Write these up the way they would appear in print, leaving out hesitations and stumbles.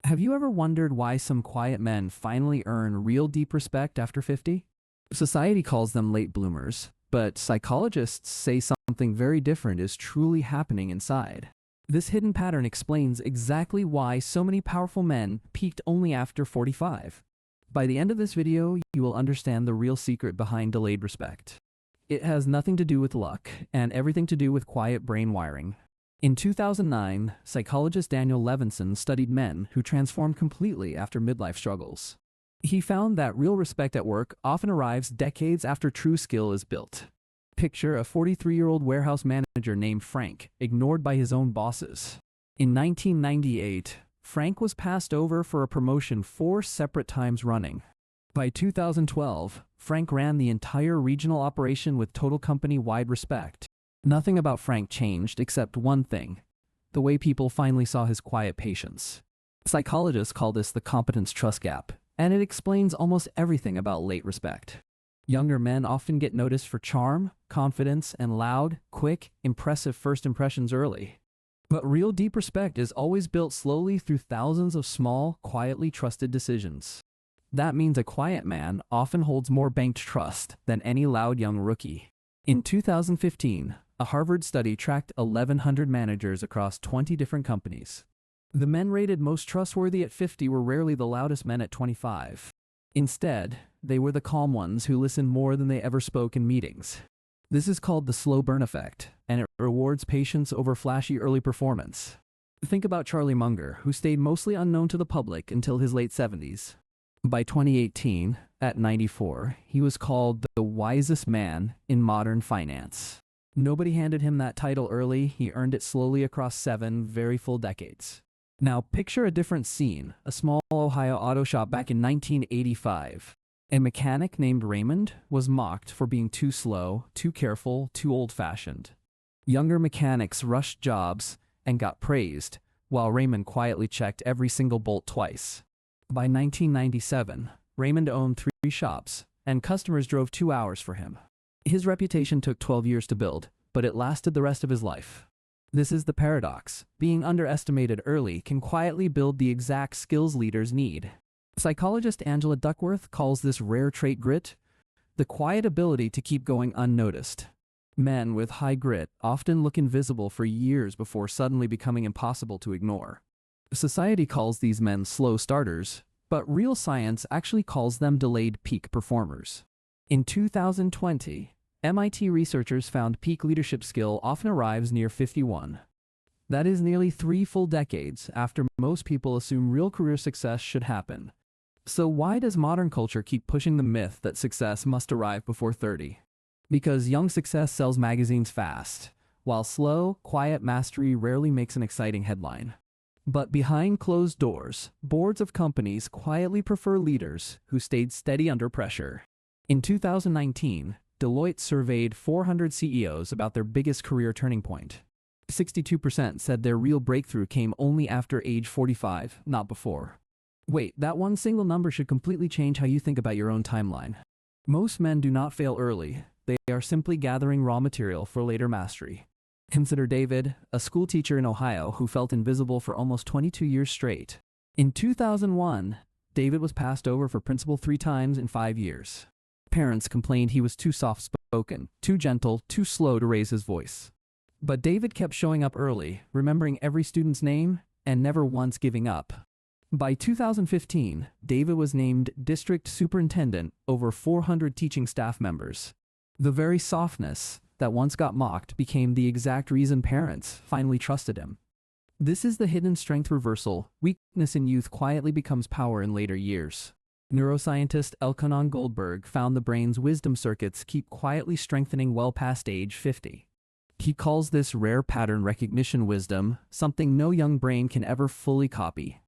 Have you ever wondered why some quiet men finally earn real deep respect after 50? Society calls them late bloomers, but psychologists say something very different is truly happening inside. This hidden pattern explains exactly why so many powerful men peaked only after 45. By the end of this video, you will understand the real secret behind delayed respect. It has nothing to do with luck and everything to do with quiet brain wiring. In 2009, psychologist Daniel Levinson studied men who transformed completely after midlife struggles. He found that real respect at work often arrives decades after true skill is built. Picture a 43-year-old warehouse manager named Frank, ignored by his own bosses. In 1998, Frank was passed over for a promotion 4 separate times running. By 2012, Frank ran the entire regional operation with total company-wide respect. Nothing about Frank changed except one thing: the way people finally saw his quiet patience. Psychologists call this the competence-trust gap, and it explains almost everything about late respect. Younger men often get noticed for charm, confidence, and loud, quick, impressive first impressions early. But real deep respect is always built slowly through thousands of small, quietly trusted decisions. That means a quiet man often holds more banked trust than any loud young rookie. In 2015, a Harvard study tracked 1,100 managers across 20 different companies. The men rated most trustworthy at 50 were rarely the loudest men at 25. Instead, they were the calm ones who listened more than they ever spoke in meetings. This is called the slow burn effect, and it rewards patience over flashy early performance. Think about Charlie Munger, who stayed mostly unknown to the public until his late 70s. By 2018, at 94, he was called the wisest man in modern finance. Nobody handed him that title early. He earned it slowly across 7 very full decades. Now picture a different scene: a small Ohio auto shop back in 1985. A mechanic named Raymond was mocked for being too slow, too careful, too old-fashioned. Younger mechanics rushed jobs and got praised, while Raymond quietly checked every single bolt twice. By 1997, Raymond owned 3 shops, and customers drove 2 hours for him. His reputation took 12 years to build, but it lasted the rest of his life. This is the paradox: being underestimated early can quietly build the exact skills leaders need. Psychologist Angela Duckworth calls this rare trait grit, the quiet ability to keep going unnoticed. Men with high grit often look invisible for years before suddenly becoming impossible to ignore. Society calls these men slow starters, but real science actually calls them delayed peak performers. In 2020, MIT researchers found peak leadership skill often arrives near 51. That is nearly 3 full decades after most people assume real career success should happen. So why does modern culture keep pushing the myth that success must arrive before 30? Because young success sells magazines fast, while slow, quiet mastery rarely makes an exciting headline. But behind closed doors, boards of companies quietly prefer leaders who stayed steady under pressure. In 2019, Deloitte surveyed 400 CEOs about their biggest career turning point. 62% said their real breakthrough came only after age 45, not before. Wait, that one single number should completely change how you think about your own timeline. Most men do not fail early. They are simply gathering raw material for later mastery. Consider David, a school teacher in Ohio who felt invisible for almost 22 years straight. In 2001, David was passed over for principal 3 times in 5 years. Parents complained he was too soft-spoken, too gentle, too slow to raise his voice. But David kept showing up early, remembering every student's name, and never once giving up. By 2015, David was named district superintendent over 400 teaching staff members. The very softness that once got mocked became the exact reason parents finally trusted him. This is the hidden strength reversal. Weakness in youth quietly becomes power in later years. Neuroscientist Elkanon Goldberg found the brain's wisdom circuits keep quietly strengthening well past age 50. He calls this rare pattern recognition wisdom, something no young brain can ever fully copy.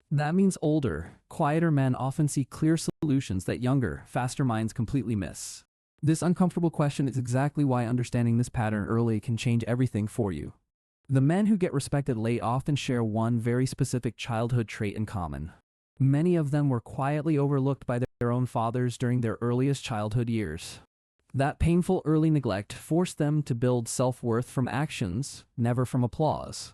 That means older, quieter men often see clear solutions that younger, faster minds completely miss. This uncomfortable question is exactly why understanding this pattern early can change everything for you. The men who get respected late often share one very specific childhood trait in common. Many of them were quietly overlooked by their own fathers during their earliest childhood years. That painful early neglect forced them to build self-worth from actions, never from applause.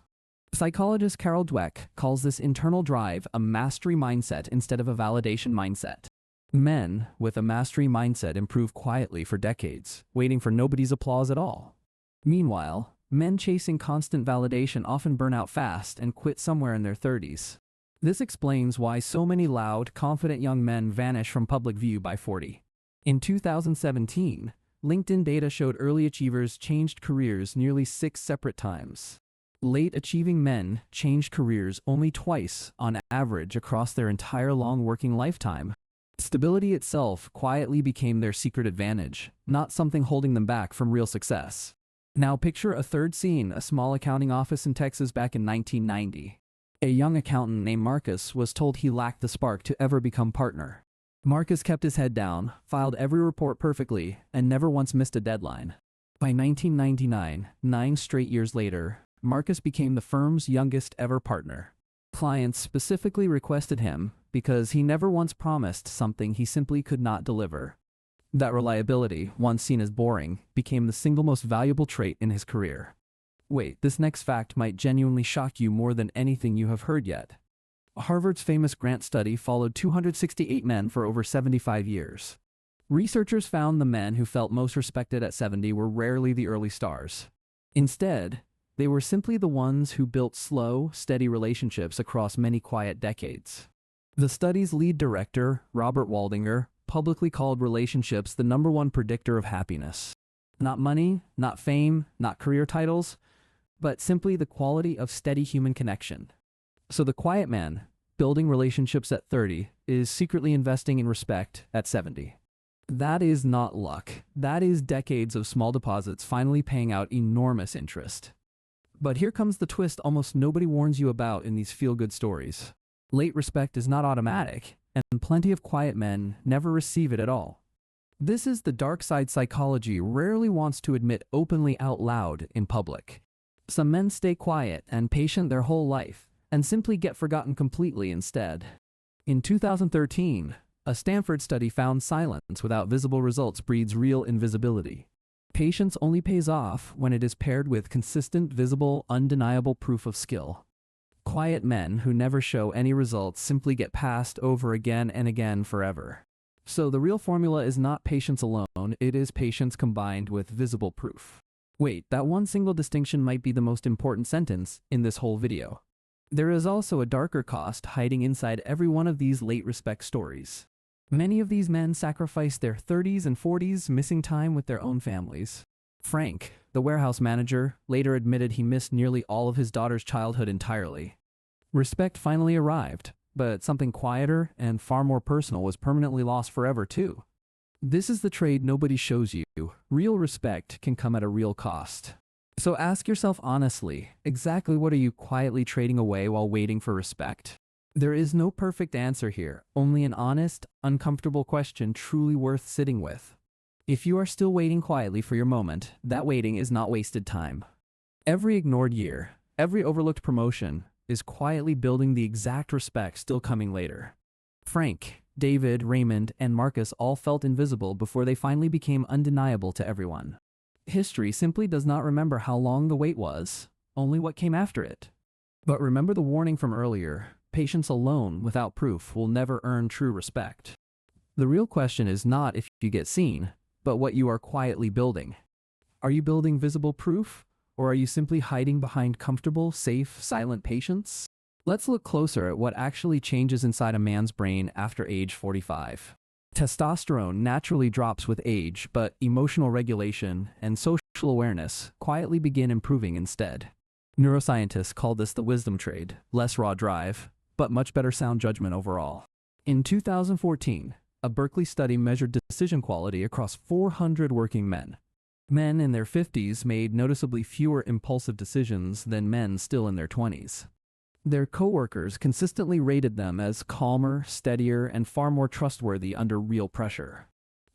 Psychologist Carol Dweck calls this internal drive a mastery mindset instead of a validation mindset. Men with a mastery mindset improve quietly for decades, waiting for nobody's applause at all. Meanwhile, men chasing constant validation often burn out fast and quit somewhere in their 30s. This explains why so many loud, confident young men vanish from public view by 40. In 2017, LinkedIn data showed early achievers changed careers nearly 6 separate times. Late achieving men changed careers only twice on average across their entire long working lifetime. Stability itself quietly became their secret advantage, not something holding them back from real success. Now picture a third scene, a small accounting office in Texas back in 1990. A young accountant named Marcus was told he lacked the spark to ever become partner. Marcus kept his head down, filed every report perfectly, and never once missed a deadline. By 1999, 9 straight years later, Marcus became the firm's youngest ever partner. Clients specifically requested him because he never once promised something he simply could not deliver. That reliability, once seen as boring, became the single most valuable trait in his career. Wait, this next fact might genuinely shock you more than anything you have heard yet. Harvard's famous Grant study followed 268 men for over 75 years. Researchers found the men who felt most respected at 70 were rarely the early stars. Instead, they were simply the ones who built slow, steady relationships across many quiet decades. The study's lead director, Robert Waldinger, publicly called relationships the #1 predictor of happiness. Not money, not fame, not career titles, but simply the quality of steady human connection. So the quiet man, building relationships at 30, is secretly investing in respect at 70. That is not luck. That is decades of small deposits finally paying out enormous interest. But here comes the twist almost nobody warns you about in these feel-good stories. Late respect is not automatic, and plenty of quiet men never receive it at all. This is the dark side psychology rarely wants to admit openly out loud in public. Some men stay quiet and patient their whole life, and simply get forgotten completely instead. In 2013, a Stanford study found silence without visible results breeds real invisibility. Patience only pays off when it is paired with consistent, visible, undeniable proof of skill. Quiet men who never show any results simply get passed over again and again forever. So the real formula is not patience alone, it is patience combined with visible proof. Wait, that one single distinction might be the most important sentence in this whole video. There is also a darker cost hiding inside every one of these late respect stories. Many of these men sacrificed their 30s and 40s, missing time with their own families. Frank, the warehouse manager, later admitted he missed nearly all of his daughter's childhood entirely. Respect finally arrived, but something quieter and far more personal was permanently lost forever too. This is the trade nobody shows you. Real respect can come at a real cost. So ask yourself honestly, exactly what are you quietly trading away while waiting for respect? There is no perfect answer here, only an honest, uncomfortable question truly worth sitting with. If you are still waiting quietly for your moment, that waiting is not wasted time. Every ignored year, every overlooked promotion, is quietly building the exact respect still coming later. Frank, David, Raymond, and Marcus all felt invisible before they finally became undeniable to everyone. History simply does not remember how long the wait was, only what came after it. But remember the warning from earlier, patience alone without proof will never earn true respect. The real question is not if you get seen, but what you are quietly building. Are you building visible proof? Or are you simply hiding behind comfortable, safe, silent patience? Let's look closer at what actually changes inside a man's brain after age 45. Testosterone naturally drops with age, but emotional regulation and social awareness quietly begin improving instead. Neuroscientists call this the wisdom trade, less raw drive, but much better sound judgment overall. In 2014, a Berkeley study measured decision quality across 400 working men. Men in their 50s made noticeably fewer impulsive decisions than men still in their 20s. Their coworkers consistently rated them as calmer, steadier, and far more trustworthy under real pressure.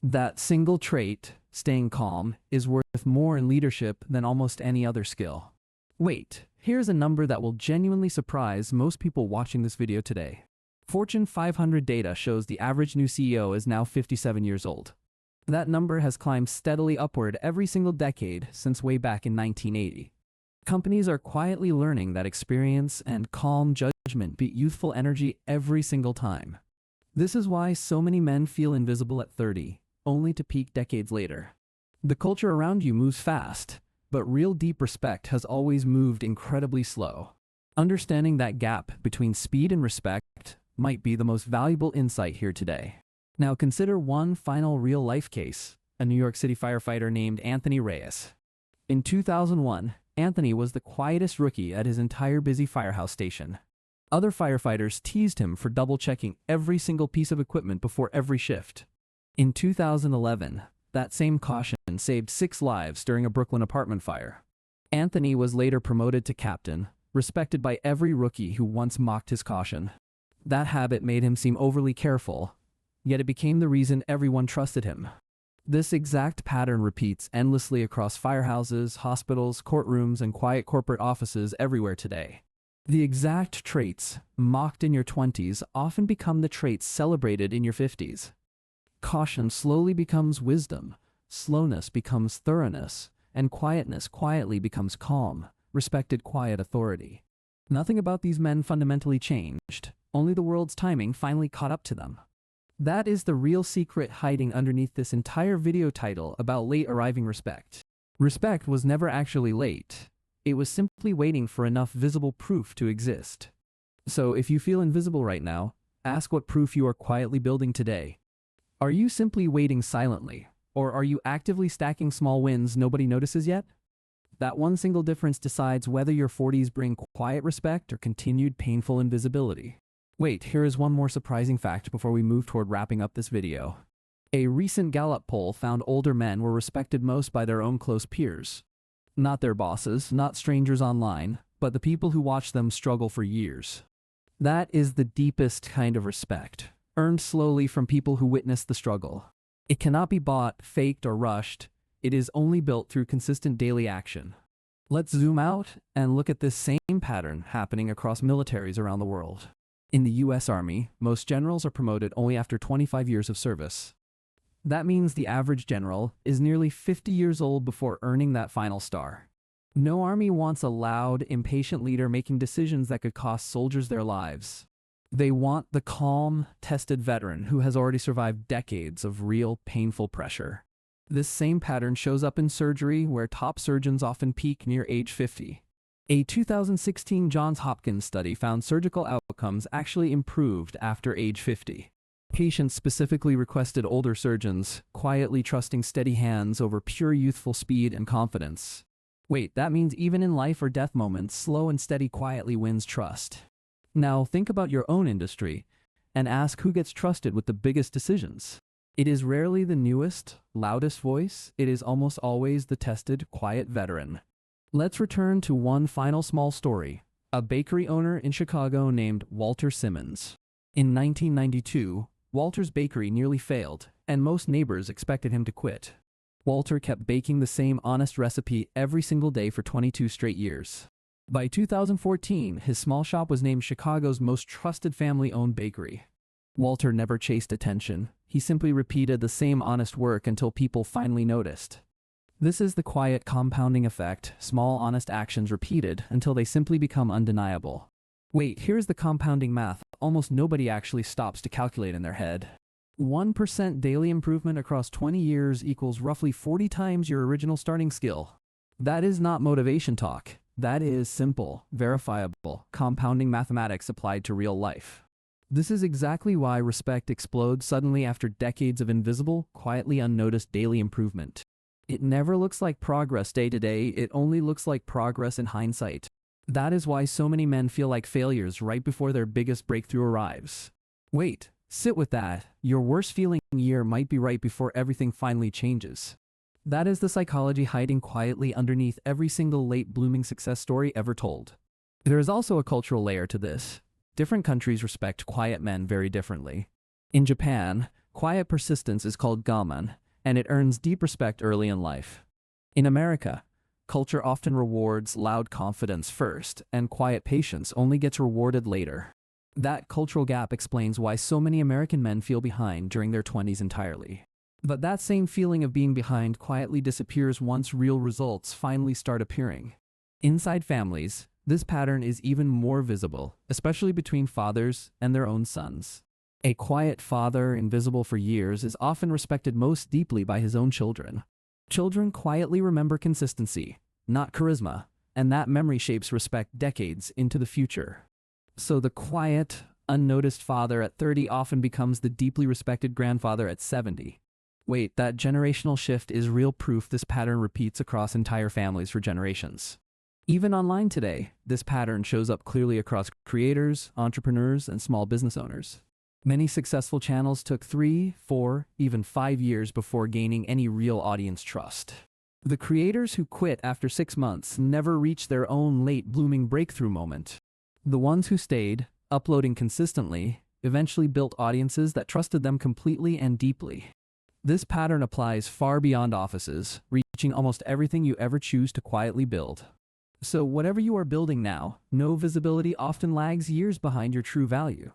That single trait, staying calm, is worth more in leadership than almost any other skill. Wait, here's a number that will genuinely surprise most people watching this video today. Fortune 500 data shows the average new CEO is now 57 years old. That number has climbed steadily upward every single decade since way back in 1980. Companies are quietly learning that experience and calm judgment beat youthful energy every single time. This is why so many men feel invisible at 30, only to peak decades later. The culture around you moves fast, but real deep respect has always moved incredibly slow. Understanding that gap between speed and respect might be the most valuable insight here today. Now consider one final real-life case, a New York City firefighter named Anthony Reyes. In 2001, Anthony was the quietest rookie at his entire busy firehouse station. Other firefighters teased him for double-checking every single piece of equipment before every shift. In 2011, that same caution saved 6 lives during a Brooklyn apartment fire. Anthony was later promoted to captain, respected by every rookie who once mocked his caution. That habit made him seem overly careful, yet it became the reason everyone trusted him. This exact pattern repeats endlessly across firehouses, hospitals, courtrooms, and quiet corporate offices everywhere today. The exact traits mocked in your 20s often become the traits celebrated in your 50s. Caution slowly becomes wisdom, slowness becomes thoroughness, and quietness quietly becomes calm, respected quiet authority. Nothing about these men fundamentally changed, only the world's timing finally caught up to them. That is the real secret hiding underneath this entire video title about late arriving respect. Respect was never actually late. It was simply waiting for enough visible proof to exist. So if you feel invisible right now, ask what proof you are quietly building today. Are you simply waiting silently, or are you actively stacking small wins nobody notices yet? That one single difference decides whether your 40s bring quiet respect or continued painful invisibility. Wait, here is one more surprising fact before we move toward wrapping up this video. A recent Gallup poll found older men were respected most by their own close peers. Not their bosses, not strangers online, but the people who watched them struggle for years. That is the deepest kind of respect, earned slowly from people who witnessed the struggle. It cannot be bought, faked, or rushed. It is only built through consistent daily action. Let's zoom out and look at this same pattern happening across militaries around the world. In the US Army, most generals are promoted only after 25 years of service. That means the average general is nearly 50 years old before earning that final star. No army wants a loud, impatient leader making decisions that could cost soldiers their lives. They want the calm, tested veteran who has already survived decades of real, painful pressure. This same pattern shows up in surgery, where top surgeons often peak near age 50. A 2016 Johns Hopkins study found surgical outcomes actually improved after age 50. Patients specifically requested older surgeons, quietly trusting steady hands over pure youthful speed and confidence. Wait, that means even in life or death moments, slow and steady quietly wins trust. Now think about your own industry and ask who gets trusted with the biggest decisions. It is rarely the newest, loudest voice. It is almost always the tested, quiet veteran. Let's return to one final small story. A bakery owner in Chicago named Walter Simmons. In 1992, Walter's bakery nearly failed, and most neighbors expected him to quit. Walter kept baking the same honest recipe every single day for 22 straight years. By 2014, his small shop was named Chicago's most trusted family-owned bakery. Walter never chased attention. He simply repeated the same honest work until people finally noticed. This is the quiet compounding effect, small honest actions repeated until they simply become undeniable. Wait, here's the compounding math almost nobody actually stops to calculate in their head. 1% daily improvement across 20 years equals roughly 40 times your original starting skill. That is not motivation talk. That is simple, verifiable, compounding mathematics applied to real life. This is exactly why respect explodes suddenly after decades of invisible, quietly unnoticed daily improvement. It never looks like progress day to day, it only looks like progress in hindsight. That is why so many men feel like failures right before their biggest breakthrough arrives. Wait, sit with that. Your worst feeling year might be right before everything finally changes. That is the psychology hiding quietly underneath every single late blooming success story ever told. There is also a cultural layer to this. Different countries respect quiet men very differently. In Japan, quiet persistence is called gaman, and it earns deep respect early in life. In America, culture often rewards loud confidence first, and quiet patience only gets rewarded later. That cultural gap explains why so many American men feel behind during their 20s entirely. But that same feeling of being behind quietly disappears once real results finally start appearing. Inside families, this pattern is even more visible, especially between fathers and their own sons. A quiet father, invisible for years, is often respected most deeply by his own children. Children quietly remember consistency, not charisma, and that memory shapes respect decades into the future. So the quiet, unnoticed father at 30 often becomes the deeply respected grandfather at 70. Wait, that generational shift is real proof this pattern repeats across entire families for generations. Even online today, this pattern shows up clearly across creators, entrepreneurs, and small business owners. Many successful channels took 3, 4, even 5 years before gaining any real audience trust. The creators who quit after 6 months never reached their own late-blooming breakthrough moment. The ones who stayed, uploading consistently, eventually built audiences that trusted them completely and deeply. This pattern applies far beyond offices, reaching almost everything you ever choose to quietly build. So whatever you are building now, know visibility often lags years behind your true value.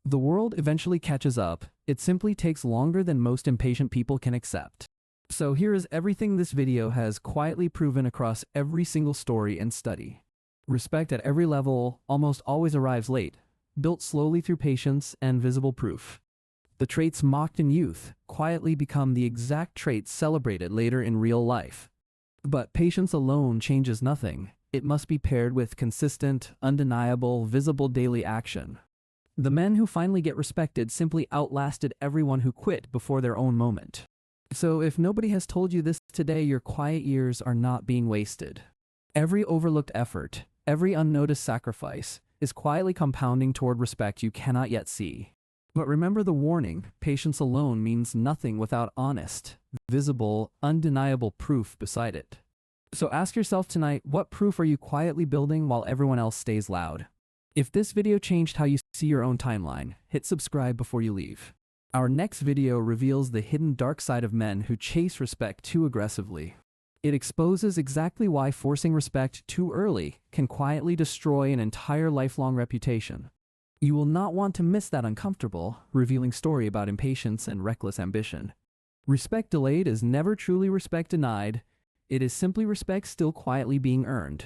The world eventually catches up. It simply takes longer than most impatient people can accept. So here is everything this video has quietly proven across every single story and study. Respect at every level almost always arrives late, built slowly through patience and visible proof. The traits mocked in youth quietly become the exact traits celebrated later in real life. But patience alone changes nothing. It must be paired with consistent, undeniable, visible daily action. The men who finally get respected simply outlasted everyone who quit before their own moment. So if nobody has told you this today, your quiet years are not being wasted. Every overlooked effort, every unnoticed sacrifice, is quietly compounding toward respect you cannot yet see. But remember the warning, patience alone means nothing without honest, visible, undeniable proof beside it. So ask yourself tonight, what proof are you quietly building while everyone else stays loud? If this video changed how you see your own timeline, hit subscribe before you leave. Our next video reveals the hidden dark side of men who chase respect too aggressively. It exposes exactly why forcing respect too early can quietly destroy an entire lifelong reputation. You will not want to miss that uncomfortable, revealing story about impatience and reckless ambition. Respect delayed is never truly respect denied. It is simply respect still quietly being earned.